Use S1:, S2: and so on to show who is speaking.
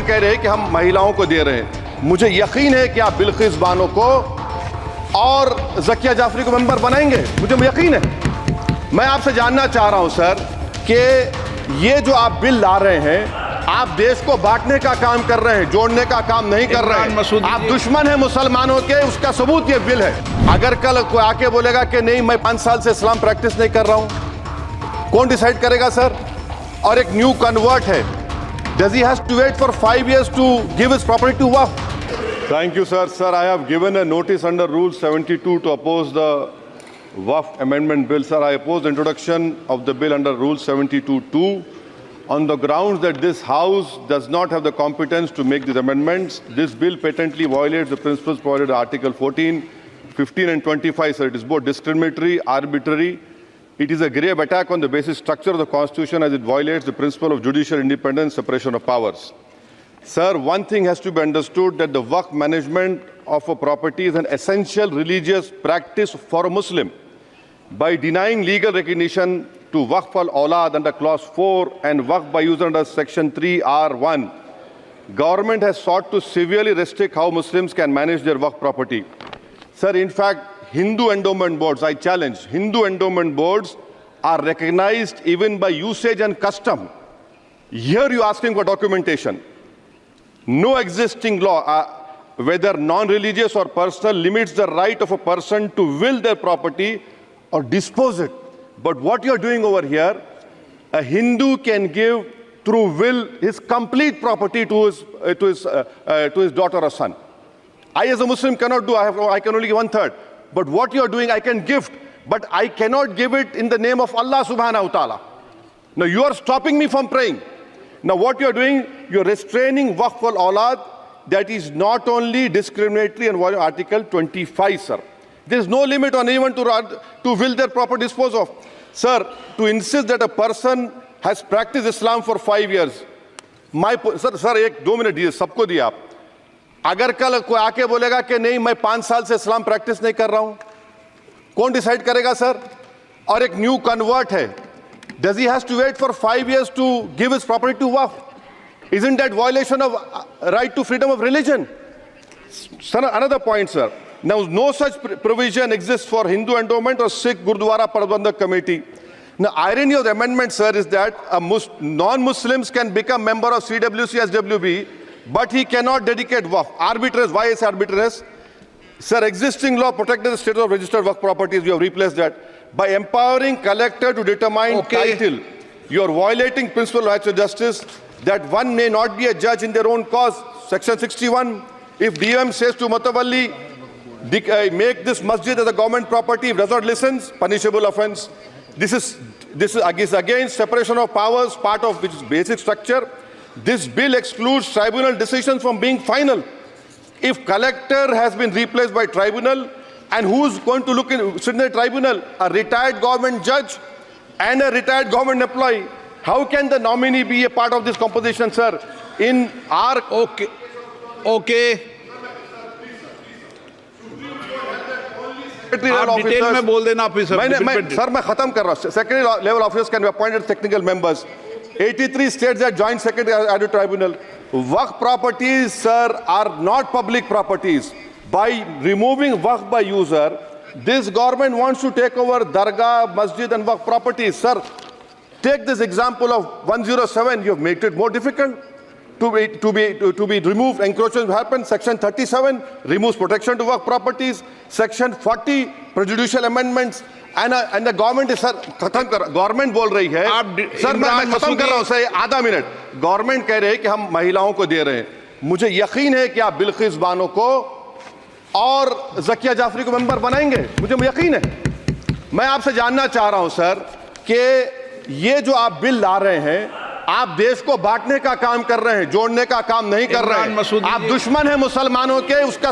S1: Government कह रही है कि हम महिलाओं को दे रहे हैं। मुझे यकीन है कि आप बिल्किस बानो को और ज़किया जाफरी को मेंबर बनाएंगे, मुझे यकीन है। मैं आपसे जानना चाह रहा हूं सर कि ये जो आप बिल ला रहे हैं, आप देश को बांटने का काम कर रहे हैं, जोड़ने का काम नहीं कर रहे हैं। आप दुश्मन हैं मुसलमानों के, उसका सबूत ये बिल है। अगर कल कोई आके बोलेगा कि नहीं मैं 5 साल से इस्लाम प्रैक्टिस नहीं कर रहा हूं, कौन डिसाइड करेगा सर? और एक न्यू कन्वर्ट है, does he has to wait for 5 years to give his property to waqf? Thank you sir. Sir, I have given a notice under Rule 72 to oppose the waqf amendment bill. Sir, I oppose the introduction of the bill under Rule 72(2) on the grounds that this House does not have the competence to make these amendments. This bill patently violates the principles provided in Article 14, 15 and 25. Sir, it is both discriminatory, arbitrary. It is a grave attack on the basic structure of the Constitution as it violates the principle of judicial independence, separation of powers. Sir, one thing has to be understood, that the waqf management of a property is an essential religious practice for a Muslim. By denying legal recognition to waqf al-awlad under clause 4 and waqf by user under section 3(r)(1), government has sought to severely restrict how Muslims can manage their waqf property. Sir, in fact, Hindu endowment boards, I challenge, Hindu endowment boards are recognized even by usage and custom. Here you are asking for documentation. No existing law, whether non-religious or personal, limits the right of a person to will their property or dispose it. But what you are doing over here, a Hindu can give through will his complete property to his daughter or son. I as a Muslim cannot do, I can only give 1/3. But what you are doing, I can gift, but I cannot give it in the name of Allah subhanahu wa ta'ala. Now you are stopping me from praying. Now what you are doing, you are restraining waqf al-awlad. That is not only discriminatory and violating Article 25, sir. There is no limit on anyone to will their property dispose of. Sir, to insist that a person has practiced Islam for 5 years, sir, एक 2 minute दिए, सबको दिए आप। अगर कल कोई आके बोलेगा कि नहीं मैं 5 साल से इस्लाम प्रैक्टिस नहीं कर रहा हूं, कौन डिसाइड करेगा सर? और एक न्यू कन्वर्ट है, does he has to wait for 5 years to give his property to waqf? Isn't that violation of right to freedom of religion? Sir, another point, sir. Now, no such provision exists for Hindu endowment or Sikh Gurdwara Parbandhak Committee. Now, irony of the amendment, sir, is that non-Muslims can become member of CWC, SWB, but he cannot dedicate waqf. Arbitrary. Why is arbitrary? Sir, existing law protected the status of registered waqf properties. You have replaced that. By empowering collector to determine title, you are violating principle of right justice, that one may not be a judge in their own cause. Section 61. If DM says to Mutawalli, make this masjid as a government property, if does not listen, punishable offense. This is against separation of powers, part of which is basic structure. This bill excludes tribunal decisions from being final. If collector has been replaced by tribunal, and who's going to sit in the tribunal? A retired government judge and a retired government employee. How can the nominee be a part of this composition, sir? In our...
S2: Okay. आप detail में बोल देना officer.
S1: Sir मैं खत्म कर रहा हूँ। Secretary level officers can be appointed as technical members. 83 states that joint secretary added tribunal. Waqf properties, sir, are not public properties. By removing waqf by user, this government wants to take over dargah, masjid and waqf properties. Sir, take this example of 107. You have made it more difficult to be removed. Encroachment happens. Section 37 removes protection to waqf properties. Section 40 prejudicial amendments. And the government is, sir, government बोल रही है, sir मैं खत्म कर रहा हूं sir, आधा minute. Government कह रहे हैं कि हम महिलाओं को दे रहे हैं। मुझे यकीन है कि आप बिल्किस बानो को और ज़किया जाफरी को मेंबर बनाएंगे, मुझे यकीन है। मैं आपसे जानना चाह रहा हूं सर कि ये जो आप बिल ला रहे हैं, आप देश को बांटने का काम कर रहे हैं, जोड़ने का काम नहीं कर रहे हैं। आप दुश्मन हैं मुसलमानों के, उसका